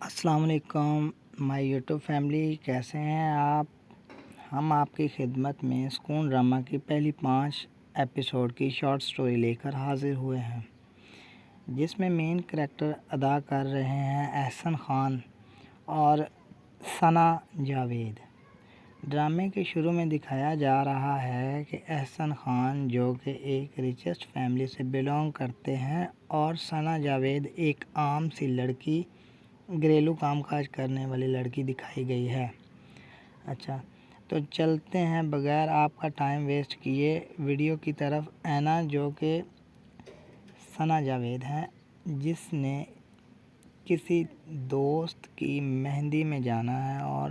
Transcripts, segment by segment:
السلام علیکم مائی YouTube family, کیسے ہیں آپ؟ ہم آپ کی خدمت میں سکون ڈرامہ کی پہلی 5 ایپیسوڈ کی شارٹ سٹوری لے کر حاضر ہوئے ہیں، جس میں مین کریکٹر ادا کر رہے ہیں احسن خان اور ثنا جاوید۔ ڈرامے کے شروع میں دکھایا جا رہا ہے کہ احسن خان جو کہ ایک ریچسٹ فیملی سے بلونگ کرتے ہیں اور ثنا جاوید ایک عام سی لڑکی، گھریلو کام کاج کرنے والی لڑکی دکھائی گئی ہے۔ اچھا، تو چلتے ہیں بغیر آپ کا ٹائم ویسٹ کیے ویڈیو کی طرف۔ اینا جو کہ ثنا جاوید ہیں، جس نے کسی دوست کی مہندی میں جانا ہے اور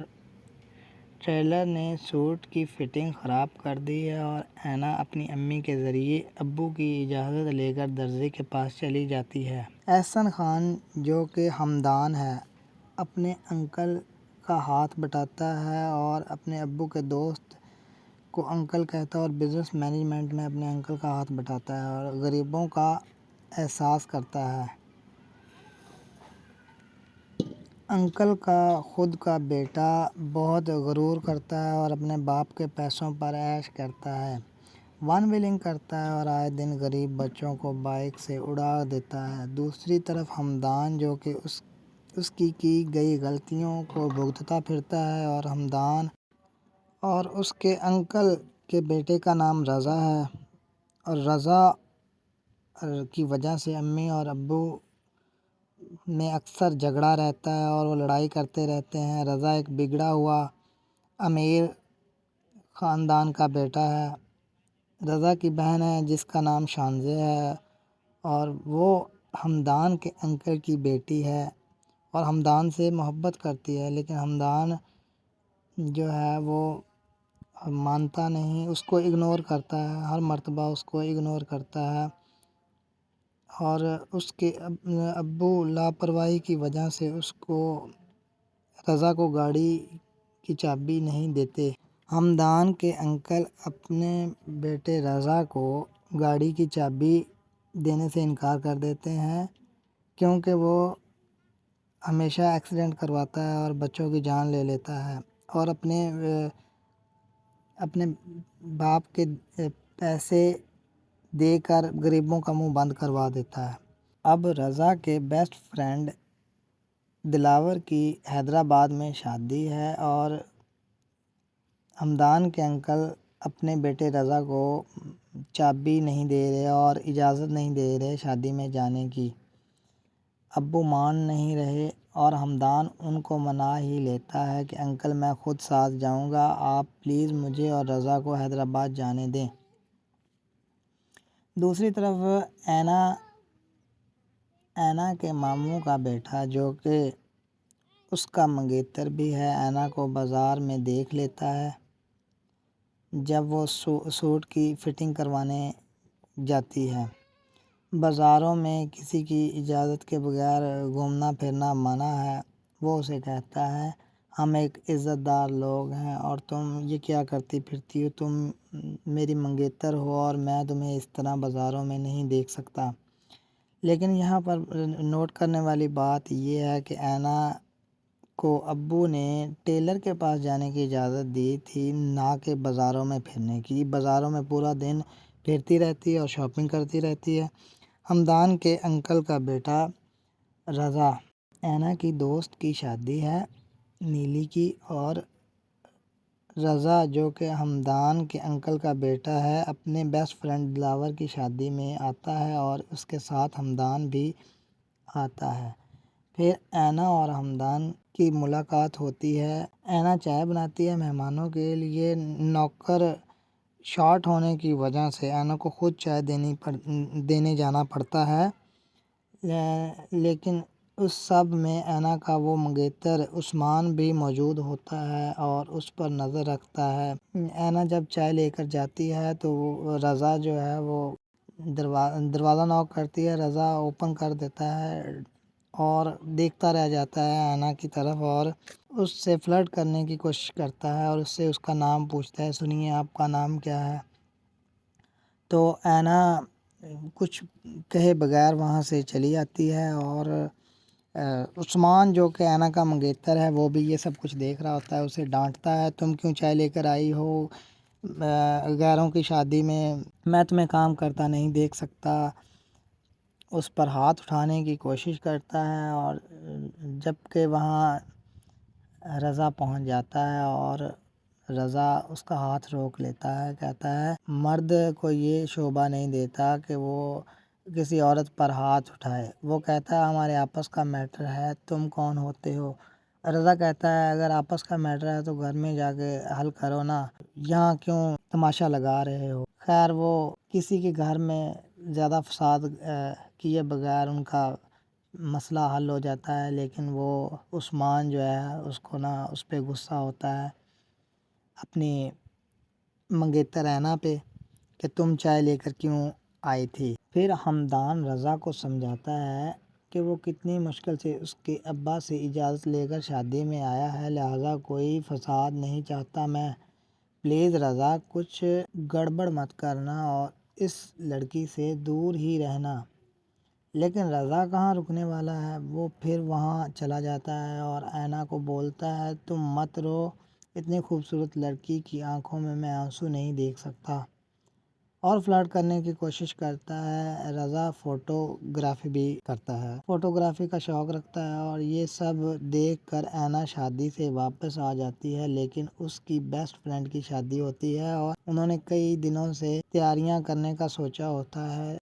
ٹیلر نے سوٹ کی فٹنگ خراب کر دی ہے، اور اینا اپنی امی کے ذریعے ابو کی اجازت لے کر درزی کے پاس چلی جاتی ہے۔ احسن خان جو کہ ہمدان ہے، اپنے انکل کا ہاتھ بٹاتا ہے اور اپنے ابو کے دوست کو انکل کہتا ہے اور بزنس مینجمنٹ میں اپنے انکل کا ہاتھ بٹاتا ہے اور غریبوں کا احساس کرتا ہے۔ انکل کا خود کا بیٹا بہت غرور کرتا ہے اور اپنے باپ کے پیسوں پر عیش کرتا ہے، ون ویلنگ کرتا ہے اور آئے دن غریب بچوں کو بائک سے اڑا دیتا ہے۔ دوسری طرف ہمدان جو کہ اس کی گئی غلطیوں کو بھگتتا پھرتا ہے، اور ہمدان اور اس کے انکل کے بیٹے کا نام رضا ہے، اور رضا کی وجہ سے امی اور ابو میں اکثر جھگڑا رہتا ہے اور وہ لڑائی کرتے رہتے ہیں۔ رضا ایک بگڑا ہوا امیر خاندان کا بیٹا ہے۔ رضا کی بہن ہے جس کا نام شانزے ہے، اور وہ ہمدان کے انکل کی بیٹی ہے اور ہمدان سے محبت کرتی ہے، لیکن ہمدان جو ہے وہ مانتا نہیں، اس کو اگنور کرتا ہے، ہر مرتبہ اس کو اگنور کرتا ہے، اور اس کے ابو لاپرواہی کی وجہ سے اس کو رضا کو گاڑی کی چابی نہیں دیتے۔ ہمدان کے انکل اپنے بیٹے رضا کو گاڑی کی چابی دینے سے انکار کر دیتے ہیں، کیونکہ وہ ہمیشہ ایکسیڈنٹ کرواتا ہے اور بچوں کی جان لے لیتا ہے، اور اپنے باپ کے پیسے دے کر غریبوں کا منہ بند کروا دیتا ہے۔ اب رضا کے بیسٹ فرینڈ دلاور کی حیدرآباد میں شادی ہے، اور ہمدان کے انکل اپنے بیٹے رضا کو چابی نہیں دے رہے اور اجازت نہیں دے رہے شادی میں جانے کی۔ ابو مان نہیں رہے اور ہمدان ان کو منا ہی لیتا ہے کہ انکل میں خود ساتھ جاؤں گا، آپ پلیز مجھے اور رضا کو حیدرآباد جانے دیں۔ دوسری طرف اینا کے ماموں کا بیٹا جو کہ اس کا منگیتر بھی ہے، اینا کو بازار میں دیکھ لیتا ہے جب وہ سوٹ کی فٹنگ کروانے جاتی ہے۔ بازاروں میں کسی کی اجازت کے بغیر گھومنا پھرنا منع ہے۔ وہ اسے کہتا ہے، ہم ایک عزت دار لوگ ہیں اور تم یہ کیا کرتی پھرتی ہو، تم میری منگیتر ہو اور میں تمہیں اس طرح بازاروں میں نہیں دیکھ سکتا۔ لیکن یہاں پر نوٹ کرنے والی بات یہ ہے کہ اینا کو ابو نے ٹیلر کے پاس جانے کی اجازت دی تھی، نہ کہ بازاروں میں پھرنے کی۔ بازاروں میں پورا دن پھرتی رہتی ہے اور شاپنگ کرتی رہتی ہے۔ ہمدان کے انکل کا بیٹا رضا، اینا کی دوست کی شادی ہے نیلی کی، اور رضا جو کہ ہمدان کے انکل کا بیٹا ہے اپنے بیسٹ فرینڈ دلاور کی شادی میں آتا ہے، اور اس کے ساتھ ہمدان بھی آتا ہے۔ پھر اینا اور ہمدان کی ملاقات ہوتی ہے۔ اینا چائے بناتی ہے مہمانوں کے لیے، نوکر شارٹ ہونے کی وجہ سے اینا کو خود چائے دینے جانا پڑتا ہے، لیکن اس سب میں اینا کا وہ منگیتر عثمان بھی موجود ہوتا ہے اور اس پر نظر رکھتا ہے۔ اینا جب چائے لے کر جاتی ہے تو رضا جو ہے وہ دروازہ نوک کرتی ہے، رضا اوپن کر دیتا ہے اور دیکھتا رہ جاتا ہے اینا کی طرف، اور اس سے فلرٹ کرنے کی کوشش کرتا ہے اور اس سے اس کا نام پوچھتا ہے، سنیے آپ کا نام کیا ہے؟ تو اینا کچھ کہے بغیر وہاں سے چلی آتی ہے، اور عثمان جو کہ اینا کا منگیتر ہے وہ بھی یہ سب کچھ دیکھ رہا ہوتا ہے، اسے ڈانٹتا ہے تم کیوں چائے لے کر آئی ہو غیروں کی شادی میں تمہیں کام کرتا نہیں دیکھ سکتا۔ اس پر ہاتھ اٹھانے کی کوشش کرتا ہے اور جب کہ وہاں رضا پہنچ جاتا ہے اور رضا اس کا ہاتھ روک لیتا ہے، کہتا ہے مرد کو یہ شوبہ نہیں دیتا کہ وہ کسی عورت پر ہاتھ اٹھائے۔ وہ کہتا ہے ہمارے آپس کا میٹر ہے، تم کون ہوتے ہو؟ رضا کہتا ہے اگر آپس کا میٹر ہے تو گھر میں جا کے حل کرو نا، یہاں کیوں تماشا لگا رہے ہو؟ خیر وہ کسی کے گھر میں زیادہ فساد کیے بغیر ان کا مسئلہ حل ہو جاتا ہے، لیکن وہ عثمان جو ہے اس کو اس پہ غصہ ہوتا ہے اپنی منگیتر اینا پہ کہ تم چائے لے کر کیوں آئی تھی۔ پھر ہمدان رضا کو سمجھاتا ہے کہ وہ کتنی مشکل سے اس کے ابا سے اجازت لے کر شادی میں آیا ہے، لہٰذا کوئی فساد نہیں چاہتا میں، پلیز رضا کچھ گڑبڑ مت کرنا اور اس لڑکی سے دور ہی رہنا۔ لیکن رضا کہاں رکنے والا ہے، وہ پھر وہاں چلا جاتا ہے اور اینا کو بولتا ہے تم مت رو، اتنی خوبصورت لڑکی کی آنکھوں میں آنسو نہیں دیکھ سکتا، اور فلرٹ کرنے کی کوشش کرتا ہے۔ رضا فوٹوگرافی بھی کرتا ہے، فوٹوگرافی کا شوق رکھتا ہے اور یہ سب دیکھ کر اینا شادی سے واپس آ جاتی ہے، لیکن اس کی بیسٹ فرینڈ کی شادی ہوتی ہے اور انہوں نے کئی دنوں سے تیاریاں کرنے کا سوچا ہوتا ہے۔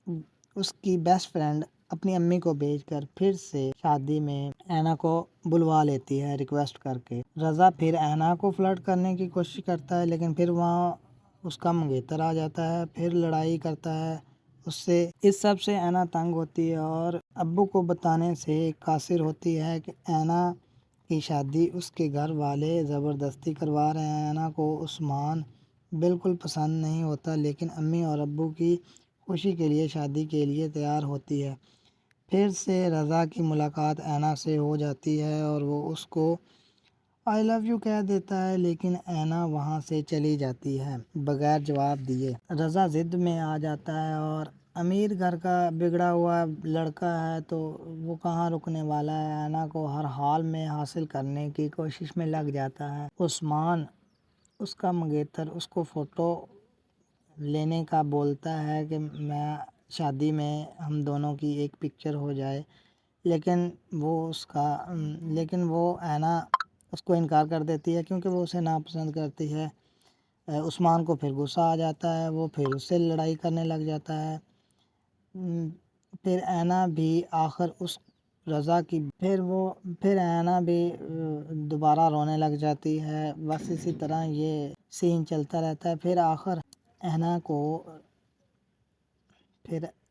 اس کی بیسٹ فرینڈ اپنی امی کو بھیج کر پھر سے شادی میں اینا کو بلوا لیتی ہے ریکویسٹ کر کے۔ رضا پھر اینا کو فلرٹ کرنے کی کوشش کرتا ہے، لیکن پھر وہاں اس کا منگیتر آ جاتا ہے، پھر لڑائی کرتا ہے اس سے۔ اس سب سے اینا تنگ ہوتی ہے اور ابو کو بتانے سے قاصر ہوتی ہے کہ اینا کی شادی اس کے گھر والے زبردستی کروا رہے ہیں۔ اینا کو عثمان بالکل پسند نہیں ہوتا، لیکن امی اور ابو کی خوشی کے لیے شادی کے لیے تیار ہوتی ہے۔ پھر سے رضا کی ملاقات اینا سے ہو جاتی ہے اور وہ اس کو آئی لو یو کہہ دیتا ہے، لیکن اینا وہاں سے چلی جاتی ہے بغیر جواب دیے۔ رضا ضد میں آ جاتا ہے اور امیر گھر کا بگڑا ہوا لڑکا ہے تو وہ کہاں رکنے والا ہے، اینا کو ہر حال میں حاصل کرنے کی کوشش میں لگ جاتا ہے۔ عثمان اس کا منگیتر اس کو فوٹو لینے کا بولتا ہے کہ میں شادی میں ہم دونوں کی ایک پکچر ہو جائے، لیکن وہ اینا اس کو انکار کر دیتی ہے کیونکہ وہ اسے ناپسند کرتی ہے۔ عثمان کو پھر غصہ آ جاتا ہے، وہ پھر اس سے لڑائی کرنے لگ جاتا ہے۔ پھر اینا بھی آخر اس رضا کی پھر اینا بھی دوبارہ رونے لگ جاتی ہے۔ بس اسی طرح یہ سین چلتا رہتا ہے۔ پھر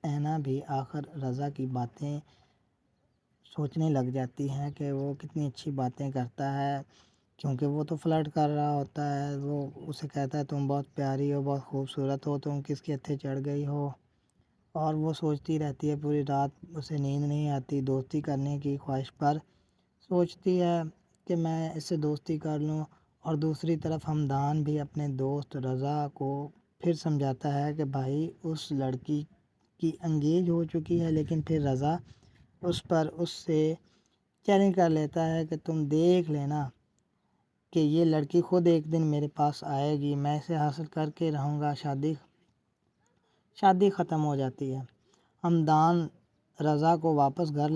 اینا بھی آخر رضا کی باتیں سوچنے لگ جاتی ہیں کہ وہ کتنی اچھی باتیں کرتا ہے، کیونکہ وہ تو فلرٹ کر رہا ہوتا ہے۔ وہ اسے کہتا ہے تم بہت پیاری ہو، بہت خوبصورت ہو، تم کس کے ہتھے چڑھ گئی ہو، اور وہ سوچتی رہتی ہے پوری رات، اسے نیند نہیں آتی، دوستی کرنے کی خواہش پر سوچتی ہے کہ میں اس سے دوستی کر لوں۔ اور دوسری طرف ہمدان بھی اپنے دوست رضا کو پھر سمجھاتا ہے کہ بھائی اس لڑکی کی انگیج ہو چکی ہے، لیکن پھر رضا اس سے چیلنج کر لیتا ہے کہ تم دیکھ لینا کہ یہ لڑکی خود ایک دن میرے پاس آئے گی، میں اسے حاصل کر کے رہوں گا۔ شادی ختم ہو جاتی ہے۔ ہمدان رضا کو واپس گھر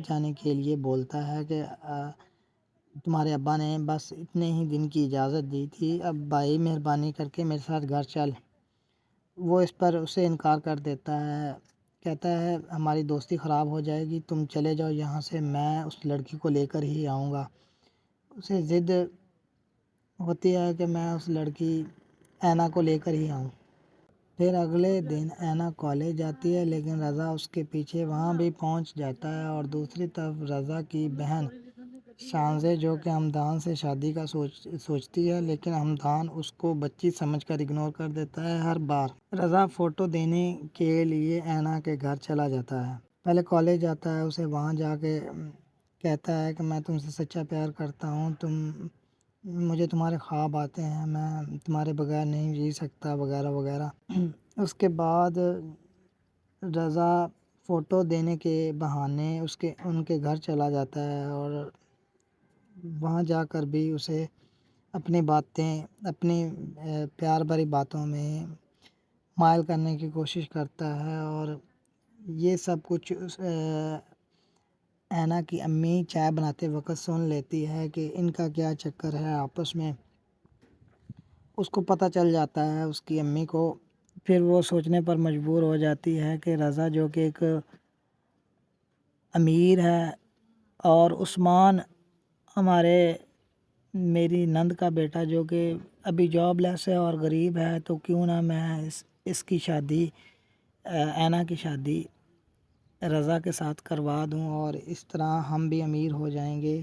جانے کے لیے بولتا ہے کہ تمہارے ابا نے بس اتنے ہی دن کی اجازت دی تھی، اب بھائی مہربانی کر کے میرے ساتھ گھر چل۔ وہ اس پر اسے انکار کر دیتا ہے، کہتا ہے ہماری دوستی خراب ہو جائے گی، تم چلے جاؤ یہاں سے، میں اس لڑکی کو لے کر ہی آؤں گا۔ اسے ضد ہوتی ہے کہ میں اس لڑکی اینا کو لے کر ہی آؤں۔ پھر اگلے دن اینا کالج جاتی ہے، لیکن رضا اس کے پیچھے وہاں بھی پہنچ جاتا ہے، اور دوسری طرف رضا کی بہن شانزے جو کہ ہمدان سے شادی کا سوچتی ہے، لیکن ہمدان اس کو بچی سمجھ کر اگنور کر دیتا ہے ہر بار۔ رضا فوٹو دینے کے لیے اینا کے گھر چلا جاتا ہے، پہلے کالج جاتا ہے، اسے وہاں جا کے کہتا ہے کہ میں تم سے سچا پیار کرتا ہوں، مجھے تمہارے خواب آتے ہیں، میں تمہارے بغیر نہیں جی سکتا، وغیرہ وغیرہ۔ اس کے بعد رضا فوٹو دینے کے بہانے ان کے گھر چلا جاتا ہے اور وہاں جا کر بھی اسے اپنی باتیں اپنی پیار بھری باتوں میں مائل کرنے کی کوشش کرتا ہے۔ اور یہ سب کچھ اینا کی امی چائے بناتے وقت سن لیتی ہے کہ ان کا کیا چکر ہے آپس میں۔ اس کو پتہ چل جاتا ہے اس کی امی کو، پھر وہ سوچنے پر مجبور ہو جاتی ہے کہ رضا جو کہ ایک امیر ہے اور عثمان میری نند کا بیٹا جو کہ ابھی جاب لیس ہے اور غریب ہے، تو کیوں نہ میں اس کی شادی اینا کی شادی رضا کے ساتھ کروا دوں اور اس طرح ہم بھی امیر ہو جائیں گے۔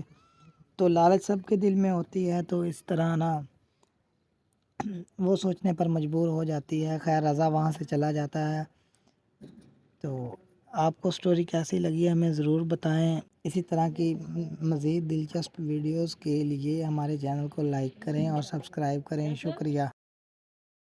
تو لالچ سب کے دل میں ہوتی ہے، تو اس طرح نا وہ سوچنے پر مجبور ہو جاتی ہے۔ خیر رضا وہاں سے چلا جاتا ہے۔ تو آپ کو سٹوری کیسی لگی ہمیں ضرور بتائیں۔ اسی طرح کی مزید دلچسپ ویڈیوز کے لیے ہمارے چینل کو لائک کریں اور سبسکرائب کریں۔ شکریہ۔